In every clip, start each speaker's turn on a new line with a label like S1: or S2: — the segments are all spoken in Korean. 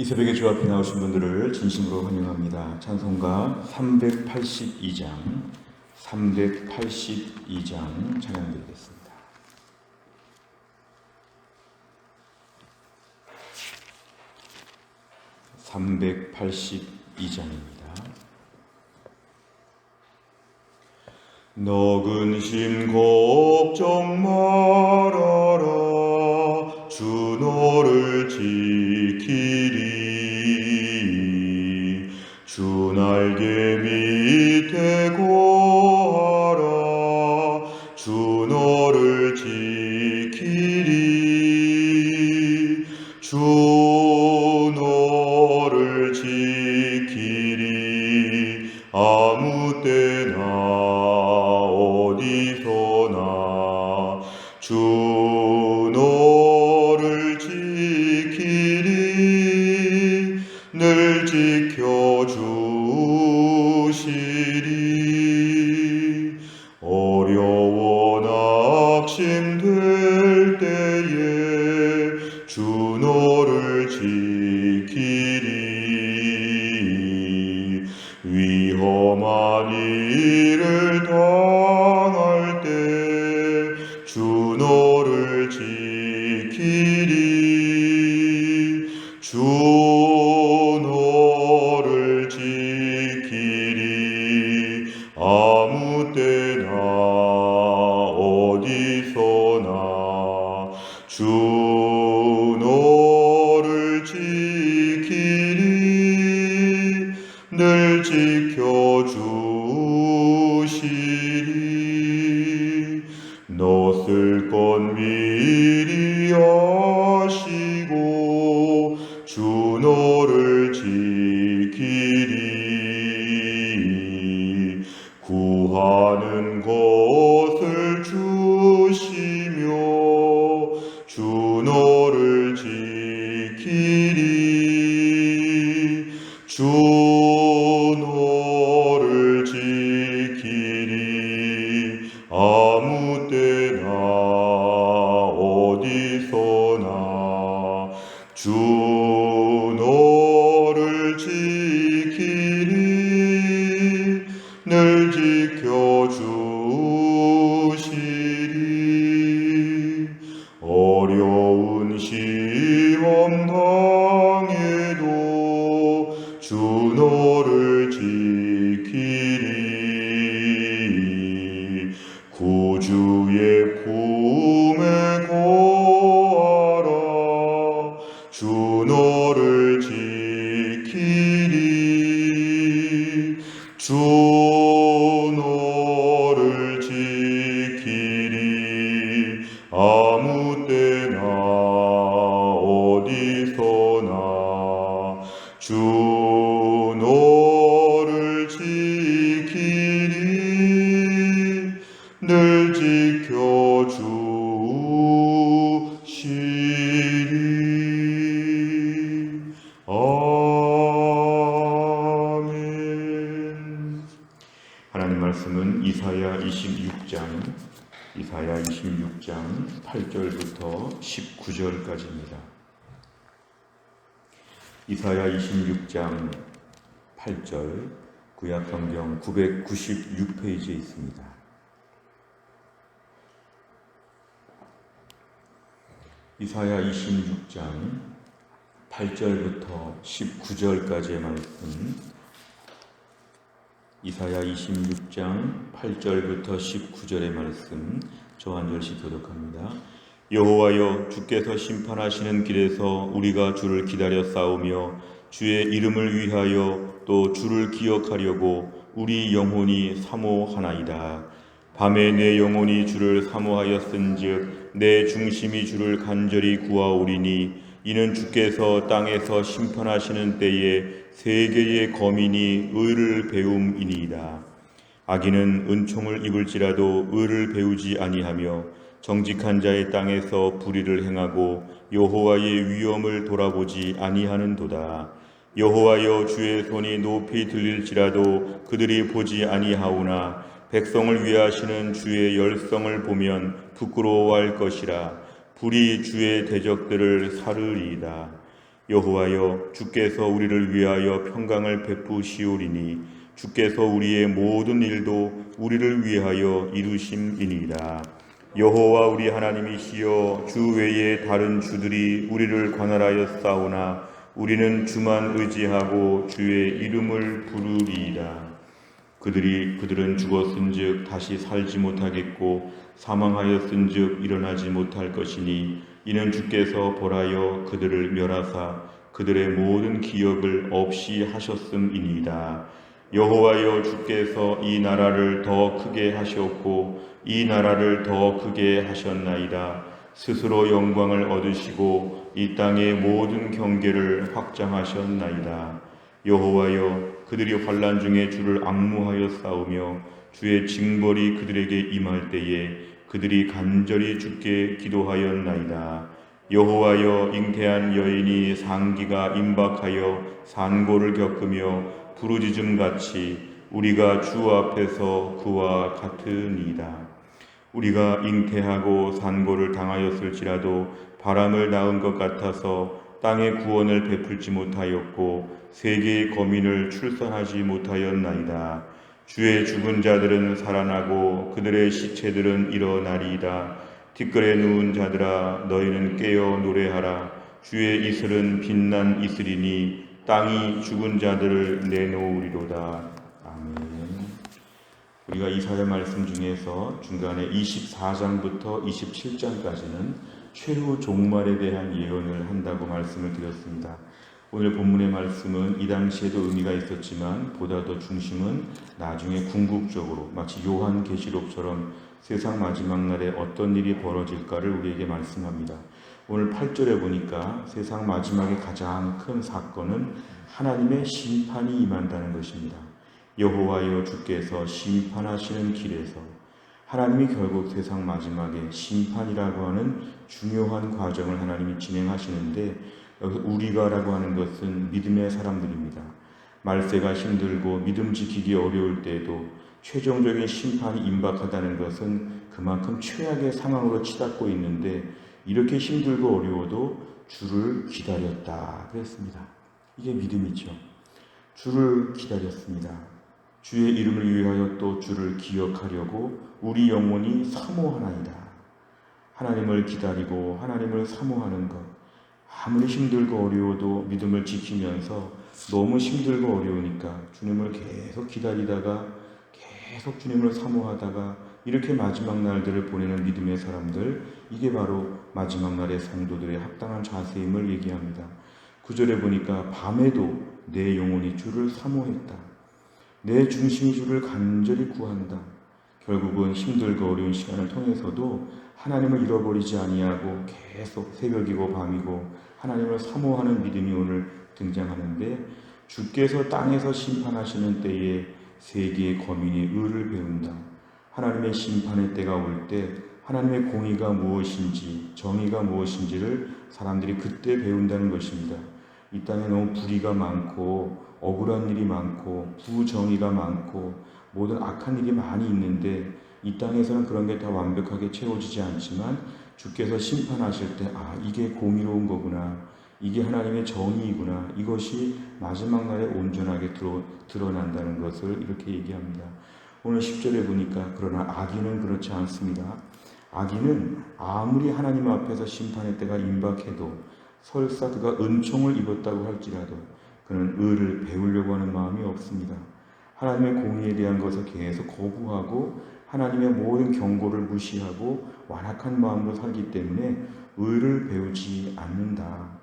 S1: 이 새벽에 주 앞에 나오신 분들을 진심으로 환영합니다. 찬송가 382장 찬양드리겠습니다. 382장입니다. 너 근심 걱정 말아라. 주 너를 지키리. 주 날개 밑에 거하라. 주 너를 지키리. 주 너를 지키리. 아무 때나 어디서나 주 너를 지키리. 늘 지켜주시리. 어려워 낙심될 때에 주 너를 지키리. 위험한 일을 당할 때 주 너를 지키리. 주 너를 지키리. 아무 때나 어디서나 주 너를 지키리. 늘 지켜주시리. 너 쓸 것 미리 아시고 주 너를 지키리. 구하는 것을 주시며 주 너를 지키리. 주 너를 지키리. 아무 때나 어디서나 주 너를 지키리. 늘 지켜주시리. 어려운 시험 당해도 주 너를 지키리. 구주의 품에 거하라. 주 너를 지키리. 주 너를 지키리. 아무 때나 어디서나 주 너를 지키리. 늘 지켜주시리. 아멘. 하나님 말씀은 이사야 26장 8절부터 19절까지입니다. 이사야 26장 8절 구약성경 996페이지에 있습니다. 이사야 26장 8절부터 19절까지의 말씀, 이사야 26장 8절부터 19절의 말씀 저 한 절씩 교독합니다. 여호와여, 주께서 심판하시는 길에서 우리가 주를 기다려 싸우며 주의 이름을 위하여 또 주를 기억하려고 우리 영혼이 사모하나이다. 밤에 내 영혼이 주를 사모하였은즉 내 중심이 주를 간절히 구하오리니 이는 주께서 땅에서 심판하시는 때에 세계의 거민이 의를 배움이니이다. 악인은 은총을 입을지라도 의를 배우지 아니하며 정직한 자의 땅에서 불의를 행하고 여호와의 위엄을 돌아보지 아니하는도다. 여호와여, 주의 손이 높이 들릴지라도 그들이 보지 아니하오나 백성을 위하시는 주의 열성을 보면 부끄러워할 것이라. 불이 주의 대적들을 사르리이다. 여호와여, 주께서 우리를 위하여 평강을 베푸시오리니 주께서 우리의 모든 일도 우리를 위하여 이루심이니이다. 여호와 우리 하나님이시여, 주 외에 다른 주들이 우리를 관할하여 싸우나 우리는 주만 의지하고 주의 이름을 부르리이다. 그들은 죽었은즉 다시 살지 못하겠고 사망하였은즉 일어나지 못할 것이니 이는 주께서 벌하여 그들을 멸하사 그들의 모든 기억을 없이 하셨음이니이다. 여호와여, 주께서 이 나라를 더 크게 하셨고 이 나라를 더 크게 하셨나이다. 스스로 영광을 얻으시고 이 땅의 모든 경계를 확장하셨나이다. 여호와여, 그들이 환난 중에 주를 앙무하여 싸우며 주의 징벌이 그들에게 임할 때에 그들이 간절히 주께 기도하였나이다. 여호와여, 잉태한 여인이 상기가 임박하여 산고를 겪으며 부르짖음같이 우리가 주 앞에서 그와 같으니이다. 우리가 잉태하고 산고를 당하였을지라도 바람을 낳은 것 같아서 땅의 구원을 베풀지 못하였고 세계의 거민을 출산하지 못하였나이다. 주의 죽은 자들은 살아나고 그들의 시체들은 일어나리이다. 티끌에 누운 자들아, 너희는 깨어 노래하라. 주의 이슬은 빛난 이슬이니 땅이 죽은 자들을 내놓으리로다. 아멘. 우리가 이사야 말씀 중에서 중간에 24장부터 27장까지는 최후 종말에 대한 예언을 한다고 말씀을 드렸습니다. 오늘 본문의 말씀은 이 당시에도 의미가 있었지만 보다 더 중심은 나중에 궁극적으로 마치 요한계시록처럼 세상 마지막 날에 어떤 일이 벌어질까를 우리에게 말씀합니다. 오늘 8절에 보니까 세상 마지막에 가장 큰 사건은 하나님의 심판이 임한다는 것입니다. 여호와여, 주께서 심판하시는 길에서 하나님이 결국 세상 마지막에 심판이라고 하는 중요한 과정을 하나님이 진행하시는데, 여기서 우리가라고 하는 것은 믿음의 사람들입니다. 말세가 힘들고 믿음 지키기 어려울 때에도 최종적인 심판이 임박하다는 것은 그만큼 최악의 상황으로 치닫고 있는데, 이렇게 힘들고 어려워도 주를 기다렸다 그랬습니다. 이게 믿음이죠. 주를 기다렸습니다. 주의 이름을 위하여 또 주를 기억하려고 우리 영혼이 사모하나이다. 하나님을 기다리고 하나님을 사모하는 것, 아무리 힘들고 어려워도 믿음을 지키면서 너무 힘들고 어려우니까 주님을 계속 기다리다가 계속 주님을 사모하다가 이렇게 마지막 날들을 보내는 믿음의 사람들, 이게 바로 마지막 날의 성도들의 합당한 자세임을 얘기합니다. 9절에 보니까 밤에도 내 영혼이 주를 사모했다. 내 중심이 주를 간절히 구한다. 결국은 힘들고 어려운 시간을 통해서도 하나님을 잃어버리지 아니하고 계속 새벽이고 밤이고 하나님을 사모하는 믿음이 오늘 등장하는데, 주께서 땅에서 심판하시는 때에 세계의 거민이 의를 배운다. 하나님의 심판의 때가 올 때 하나님의 공의가 무엇인지 정의가 무엇인지를 사람들이 그때 배운다는 것입니다. 이 땅에 너무 불의가 많고 억울한 일이 많고 부정의가 많고 모든 악한 일이 많이 있는데, 이 땅에서는 그런 게 다 완벽하게 채워지지 않지만 주께서 심판하실 때 이게 공의로운 거구나, 이게 하나님의 정의이구나, 이것이 마지막 날에 온전하게 드러난다는 것을 이렇게 얘기합니다. 오늘 10절에 보니까 그러나 악인은 그렇지 않습니다. 악인은 아무리 하나님 앞에서 심판의 때가 임박해도 설사 그가 은총을 입었다고 할지라도 그는 의를 배우려고 하는 마음이 없습니다. 하나님의 공의에 대한 것을 계속 거부하고 하나님의 모든 경고를 무시하고 완악한 마음으로 살기 때문에 의를 배우지 않는다.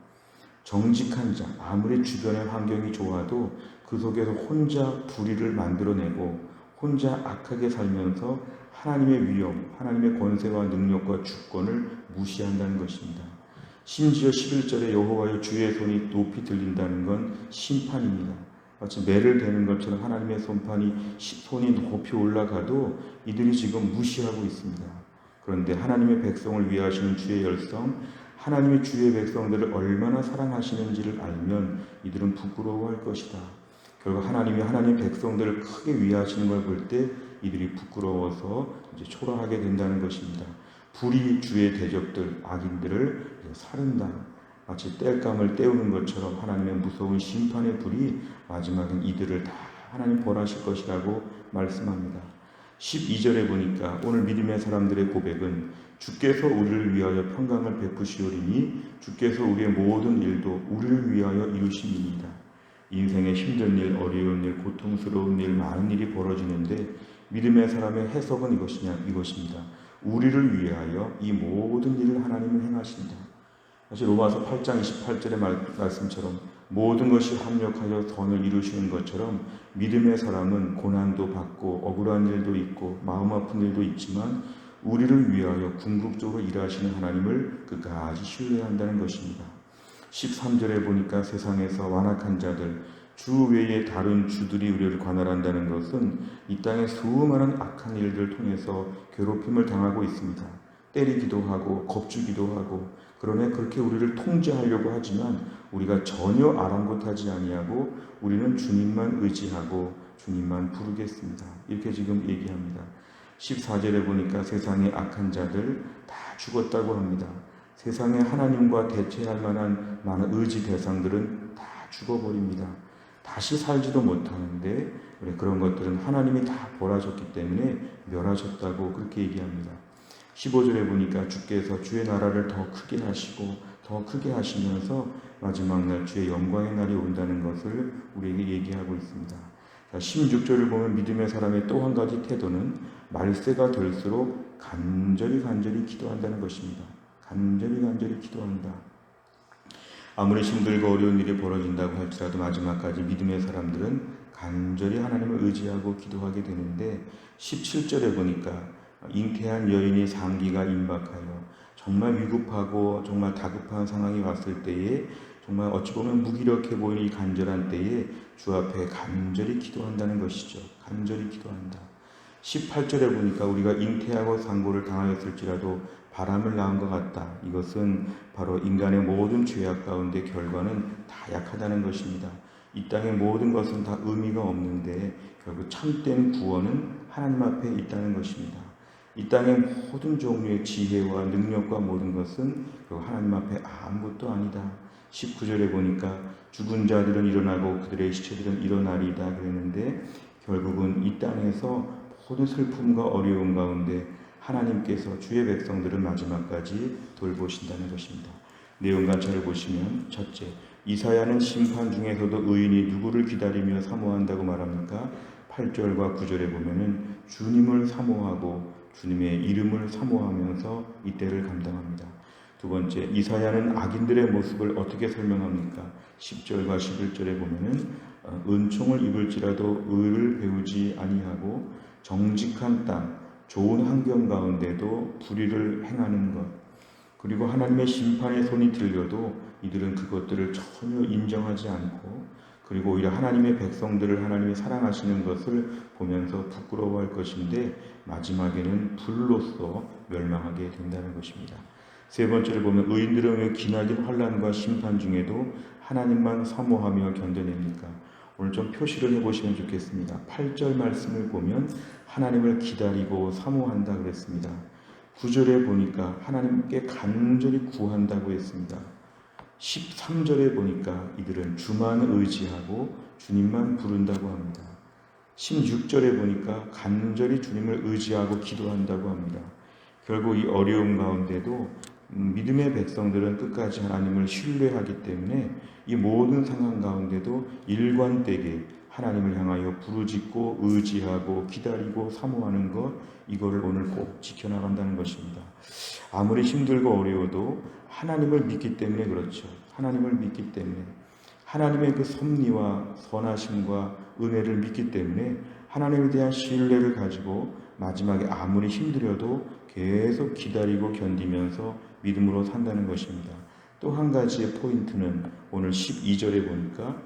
S1: 정직한 자, 아무리 주변의 환경이 좋아도 그 속에서 혼자 불의를 만들어내고 혼자 악하게 살면서 하나님의 위엄, 하나님의 권세와 능력과 주권을 무시한다는 것입니다. 심지어 11절에 여호와의 주의 손이 높이 들린다는 건 심판입니다. 마치 매를 대는 것처럼 하나님의 손이 높이 올라가도 이들이 지금 무시하고 있습니다. 그런데 하나님의 백성을 위하시는 주의 열성, 하나님의 주의 백성들을 얼마나 사랑하시는지를 알면 이들은 부끄러워할 것이다. 결국 하나님이 하나님의 백성들을 크게 위하시는 걸 볼 때 이들이 부끄러워서 이제 초라하게 된다는 것입니다. 불의 주의 대적들, 악인들을 사른다. 마치 땔감을 떼우는 것처럼 하나님의 무서운 심판의 불이 마지막엔 이들을 다 하나님 벌하실 것이라고 말씀합니다. 12절에 보니까 오늘 믿음의 사람들의 고백은 주께서 우리를 위하여 평강을 베푸시오리니 주께서 우리의 모든 일도 우리를 위하여 이루심이니이다. 인생의 힘든 일, 어려운 일, 고통스러운 일, 많은 일이 벌어지는데 믿음의 사람의 해석은 이것입니다. 우리를 위하여 이 모든 일을 하나님은 행하신다. 사실 로마서 8장 28절의 말씀처럼 모든 것이 합력하여 선을 이루시는 것처럼 믿음의 사람은 고난도 받고 억울한 일도 있고 마음 아픈 일도 있지만 우리를 위하여 궁극적으로 일하시는 하나님을 끝까지 신뢰한다는 것입니다. 13절에 보니까 세상에서 완악한 자들, 주 외에 다른 주들이 우리를 관할한다는 것은 이 땅의 수많은 악한 일들을 통해서 괴롭힘을 당하고 있습니다. 때리기도 하고 겁주기도 하고 그러나 그렇게 우리를 통제하려고 하지만 우리가 전혀 아랑곳하지 아니하고 우리는 주님만 의지하고 주님만 부르겠습니다. 이렇게 지금 얘기합니다. 14절에 보니까 세상의 악한 자들 다 죽었다고 합니다. 세상에 하나님과 대체할 만한 많은 의지 대상들은 다 죽어버립니다. 다시 살지도 못하는데 그런 것들은 하나님이 다 벌하셨기 때문에 멸하셨다고 그렇게 얘기합니다. 15절에 보니까 주께서 주의 나라를 더 크게 하시고 더 크게 하시면서 마지막 날 주의 영광의 날이 온다는 것을 우리에게 얘기하고 있습니다. 16절을 보면 믿음의 사람의 또 한 가지 태도는 말세가 될수록 간절히 기도한다는 것입니다. 간절히 기도한다. 아무리 힘들고 어려운 일이 벌어진다고 할지라도 마지막까지 믿음의 사람들은 간절히 하나님을 의지하고 기도하게 되는데 17절에 보니까 잉태한 여인이 상기가 임박하여 정말 위급하고 정말 다급한 상황이 왔을 때에 정말 어찌 보면 무기력해 보이는 이 간절한 때에 주 앞에 간절히 기도한다는 것이죠. 간절히 기도한다. 18절에 보니까 우리가 잉태하고 상고를 당하였을지라도 바람을 낳은 것 같다. 이것은 바로 인간의 모든 죄악 가운데 결과는 다 약하다는 것입니다. 이 땅의 모든 것은 다 의미가 없는데 결국 참된 구원은 하나님 앞에 있다는 것입니다. 이 땅의 모든 종류의 지혜와 능력과 모든 것은 하나님 앞에 아무것도 아니다. 19절에 보니까 죽은 자들은 일어나고 그들의 시체들은 일어나리이다 그랬는데 결국은 이 땅에서 모든 슬픔과 어려움 가운데 하나님께서 주의 백성들을 마지막까지 돌보신다는 것입니다. 내용 관찰을 보시면 첫째, 이사야는 심판 중에서도 의인이 누구를 기다리며 사모한다고 말합니까? 8절과 9절에 보면은 주님을 사모하고 주님의 이름을 사모하면서 이 때를 감당합니다. 두 번째, 이사야는 악인들의 모습을 어떻게 설명합니까? 10절과 11절에 보면은 은총을 입을지라도 의를 배우지 아니하고 정직한 땅, 좋은 환경 가운데도 불의를 행하는 것, 그리고 하나님의 심판의 손이 들려도 이들은 그것들을 전혀 인정하지 않고 그리고 오히려 하나님의 백성들을 하나님이 사랑하시는 것을 보면서 부끄러워할 것인데 마지막에는 불로써 멸망하게 된다는 것입니다. 세 번째를 보면 의인들은 왜 기나긴 환난과 심판 중에도 하나님만 사모하며 견뎌냅니까? 오늘 좀 표시를 해보시면 좋겠습니다. 8절 말씀을 보면 하나님을 기다리고 사모한다 그랬습니다. 9절에 보니까 하나님께 간절히 구한다고 했습니다. 13절에 보니까 이들은 주만 의지하고 주님만 부른다고 합니다. 16절에 보니까 간절히 주님을 의지하고 기도한다고 합니다. 결국 이 어려움 가운데도 믿음의 백성들은 끝까지 하나님을 신뢰하기 때문에 이 모든 상황 가운데도 일관되게 하나님을 향하여 부르짖고 의지하고 기다리고 사모하는 것, 이거를 오늘 꼭 지켜나간다는 것입니다. 아무리 힘들고 어려워도 하나님을 믿기 때문에 그렇죠. 하나님을 믿기 때문에 하나님의 그 섭리와 선하심과 은혜를 믿기 때문에 하나님에 대한 신뢰를 가지고 마지막에 아무리 힘들어도 계속 기다리고 견디면서 믿음으로 산다는 것입니다. 또 한 가지의 포인트는 오늘 12절에 보니까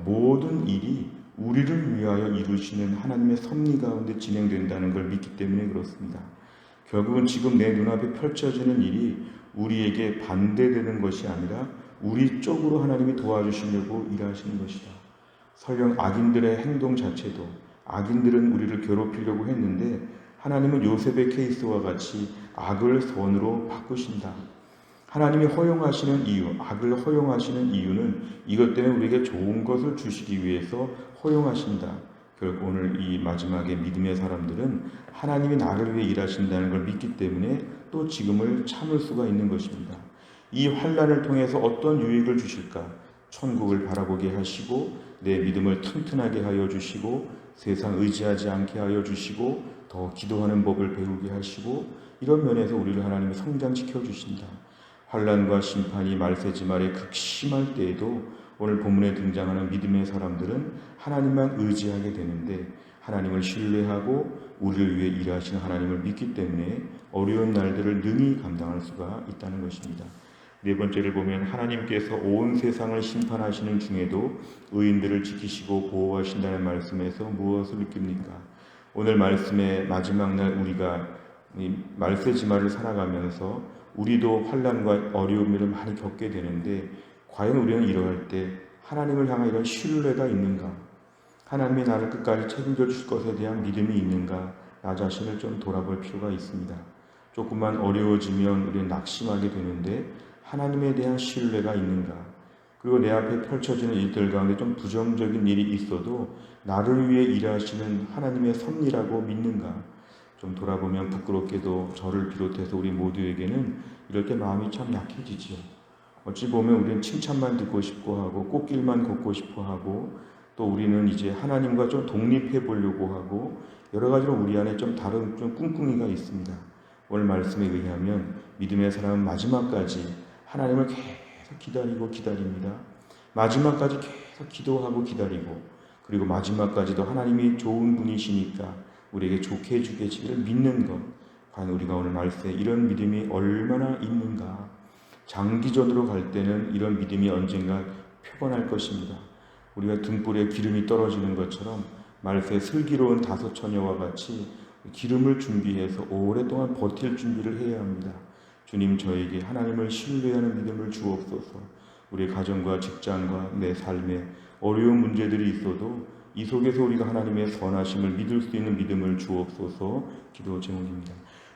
S1: 모든 일이 우리를 위하여 이루시는 하나님의 섭리 가운데 진행된다는 걸 믿기 때문에 그렇습니다. 결국은 지금 내 눈앞에 펼쳐지는 일이 우리에게 반대되는 것이 아니라 우리 쪽으로 하나님이 도와주시려고 일하시는 것이다. 설령 악인들의 행동 자체도 악인들은 우리를 괴롭히려고 했는데 하나님은 요셉의 케이스와 같이 악을 선으로 바꾸신다. 하나님이 허용하시는 이유, 악을 허용하시는 이유는 이것 때문에 우리에게 좋은 것을 주시기 위해서 허용하신다. 결국 오늘 이 마지막에 믿음의 사람들은 하나님이 나를 위해 일하신다는 걸 믿기 때문에 또 지금을 참을 수가 있는 것입니다. 이 환난을 통해서 어떤 유익을 주실까? 천국을 바라보게 하시고 내 믿음을 튼튼하게 하여 주시고 세상 의지하지 않게 하여 주시고 더 기도하는 법을 배우게 하시고 이런 면에서 우리를 하나님이 성장시켜 주신다. 환난과 심판이 말세지 말에 극심할 때에도 오늘 본문에 등장하는 믿음의 사람들은 하나님만 의지하게 되는데 하나님을 신뢰하고 우리를 위해 일하시는 하나님을 믿기 때문에 어려운 날들을 능히 감당할 수가 있다는 것입니다. 네 번째를 보면 하나님께서 온 세상을 심판하시는 중에도 의인들을 지키시고 보호하신다는 말씀에서 무엇을 느낍니까? 오늘 말씀의 마지막 날 우리가 말세지말을 살아가면서 우리도 환난과 어려움을 많이 겪게 되는데 과연 우리는 이러할 때 하나님을 향한 이런 신뢰가 있는가? 하나님이 나를 끝까지 책임져 주실 것에 대한 믿음이 있는가? 나 자신을 좀 돌아볼 필요가 있습니다. 조금만 어려워지면 우리는 낙심하게 되는데 하나님에 대한 신뢰가 있는가? 그리고 내 앞에 펼쳐지는 일들 가운데 좀 부정적인 일이 있어도 나를 위해 일하시는 하나님의 섭리라고 믿는가? 좀 돌아보면 부끄럽게도 저를 비롯해서 우리 모두에게는 이럴 때 마음이 참 약해지지요. 어찌 보면 우리는 칭찬만 듣고 싶고 하고 꽃길만 걷고 싶어 하고 또 우리는 이제 하나님과 좀 독립해 보려고 하고 여러 가지로 우리 안에 좀 다른 좀 꿍꿍이가 있습니다. 오늘 말씀에 의하면 믿음의 사람은 마지막까지 하나님을 계속 기다리고 기다립니다. 마지막까지 계속 기도하고 기다리고 그리고 마지막까지도 하나님이 좋은 분이시니까 우리에게 좋게 해주시기를 믿는 것. 과연 우리가 오늘 말씀에 이런 믿음이 얼마나 있는가. 장기전으로 갈 때는 이런 믿음이 언젠가 표본할 것입니다. 우리가 등불에 기름이 떨어지는 것처럼 말세에 슬기로운 다섯 처녀와 같이 기름을 준비해서 오랫동안 버틸 준비를 해야 합니다. 주님 저에게 하나님을 신뢰하는 믿음을 주옵소서. 우리 가정과 직장과 내 삶에 어려운 문제들이 있어도 이 속에서 우리가 하나님의 선하심을 믿을 수 있는 믿음을 주옵소서. 기도 제목입니다.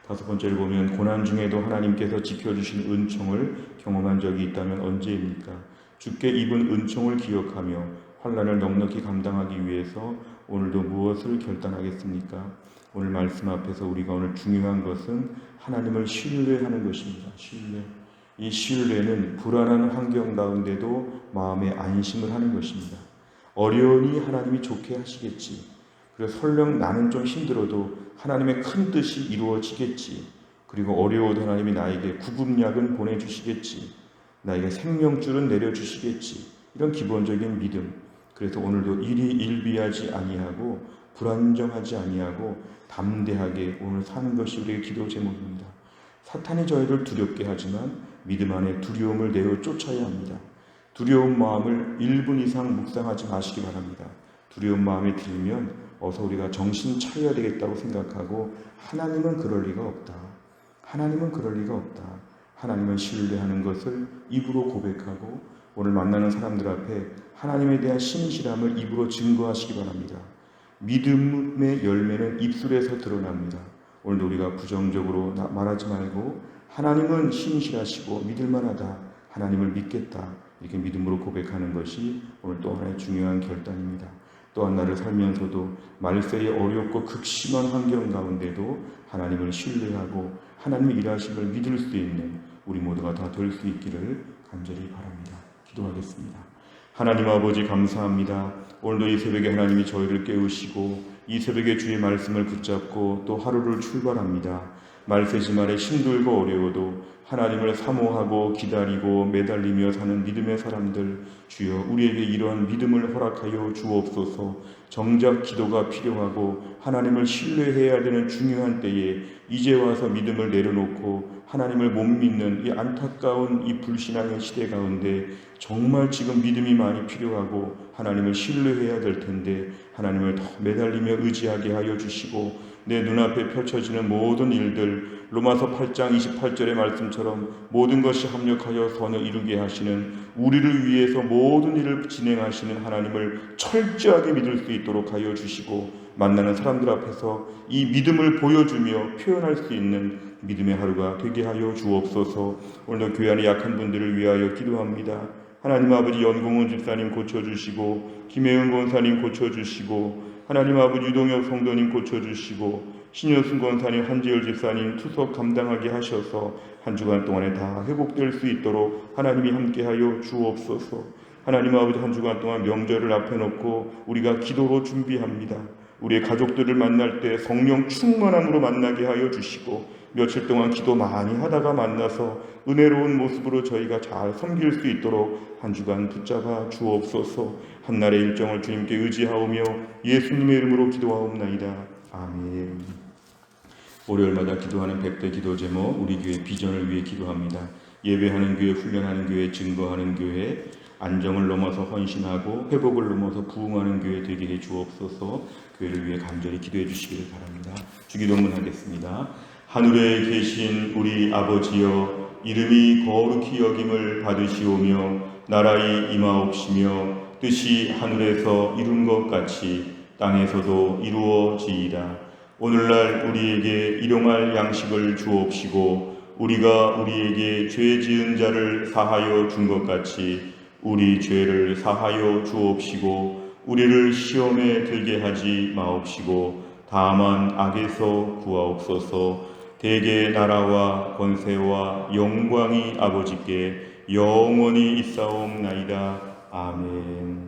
S1: 다섯 번째를 보면 고난 중에도 하나님께서 지켜주신 은총을 경험한 적이 있다면 언제입니까? 주께 입은 은총을 기억하며 환난을 넉넉히 감당하기 위해서 오늘도 무엇을 결단하겠습니까? 오늘 말씀 앞에서 우리가 오늘 중요한 것은 하나님을 신뢰하는 것입니다. 신뢰. 이 신뢰는 불안한 환경 가운데도 마음의 안심을 하는 것입니다. 어려우니 하나님이 좋게 하시겠지. 그래서 설령 나는 좀 힘들어도 하나님의 큰 뜻이 이루어지겠지. 그리고 어려워도 하나님이 나에게 구급약은 보내주시겠지. 나에게 생명줄은 내려주시겠지. 이런 기본적인 믿음. 그래서 오늘도 일이 일비하지 아니하고 불안정하지 아니하고 담대하게 오늘 사는 것이 우리의 기도 제목입니다. 사탄이 저희를 두렵게 하지만 믿음 안에 두려움을 내어 쫓아야 합니다. 두려운 마음을 1분 이상 묵상하지 마시기 바랍니다. 두려운 마음이 들면 어서 우리가 정신 차려야 되겠다고 생각하고 하나님은 그럴 리가 없다. 하나님은 그럴 리가 없다. 하나님을 신뢰하는 것을 입으로 고백하고 오늘 만나는 사람들 앞에 하나님에 대한 신실함을 입으로 증거하시기 바랍니다. 믿음의 열매는 입술에서 드러납니다. 오늘도 우리가 부정적으로 말하지 말고 하나님은 신실하시고 믿을만하다. 하나님을 믿겠다. 이렇게 믿음으로 고백하는 것이 오늘 또 하나의 중요한 결단입니다. 또한 나를 살면서도 말세의 어렵고 극심한 환경 가운데도 하나님을 신뢰하고 하나님의 일하심을 믿을 수 있는 우리 모두가 다 될 수 있기를 간절히 바랍니다. 기도하겠습니다. 하나님 아버지 감사합니다. 오늘도 이 새벽에 하나님이 저희를 깨우시고 이 새벽에 주의 말씀을 붙잡고 또 하루를 출발합니다. 말세지말에 힘들고 어려워도 하나님을 사모하고 기다리고 매달리며 사는 믿음의 사람들 주여 우리에게 이러한 믿음을 허락하여 주옵소서. 정작 기도가 필요하고 하나님을 신뢰해야 되는 중요한 때에 이제 와서 믿음을 내려놓고 하나님을 못 믿는 이 안타까운 이 불신앙의 시대 가운데 정말 지금 믿음이 많이 필요하고 하나님을 신뢰해야 될 텐데 하나님을 더 매달리며 의지하게 하여 주시고 내 눈앞에 펼쳐지는 모든 일들, 로마서 8장 28절의 말씀처럼 모든 것이 합력하여 선을 이루게 하시는, 우리를 위해서 모든 일을 진행하시는 하나님을 철저하게 믿을 수 있도록 하여 주시고, 만나는 사람들 앞에서 이 믿음을 보여주며 표현할 수 있는 믿음의 하루가 되게 하여 주옵소서. 오늘도 교회 안에 약한 분들을 위하여 기도합니다. 하나님 아버지, 연공훈 집사님 고쳐주시고, 김혜은 권사님 고쳐주시고, 하나님 아버지 유동혁 성도님 고쳐주시고, 신효순 권사님, 한지열 집사님 투석 감당하게 하셔서 한 주간 동안에 다 회복될 수 있도록 하나님이 함께하여 주옵소서. 하나님 아버지, 한 주간 동안 명절을 앞에 놓고 우리가 기도로 준비합니다. 우리의 가족들을 만날 때 성령 충만함으로 만나게 하여 주시고, 며칠 동안 기도 많이 하다가 만나서 은혜로운 모습으로 저희가 잘 섬길 수 있도록 한 주간 붙잡아 주옵소서. 한날의 일정을 주님께 의지하오며 예수님의 이름으로 기도하옵나이다. 아멘. 월요일마다 기도하는 100대 기도 제목, 우리 교회 비전을 위해 기도합니다. 예배하는 교회, 훈련하는 교회, 증거하는 교회, 안정을 넘어서 헌신하고 회복을 넘어서 부흥하는 교회 되게 해 주옵소서. 교회를 위해 간절히 기도해 주시길 바랍니다. 주기도문 하겠습니다. 하늘에 계신 우리 아버지여, 이름이 거룩히 여김을 받으시오며 나라의 임하옵시며 뜻이 하늘에서 이룬 것 같이 땅에서도 이루어지이다. 오늘날 우리에게 일용할 양식을 주옵시고, 우리가 우리에게 죄 지은 자를 사하여 준 것 같이 우리 죄를 사하여 주옵시고, 우리를 시험에 들게 하지 마옵시고 다만 악에서 구하옵소서. 대개 나라와 권세와 영광이 아버지께 영원히 있사옵나이다. 아멘.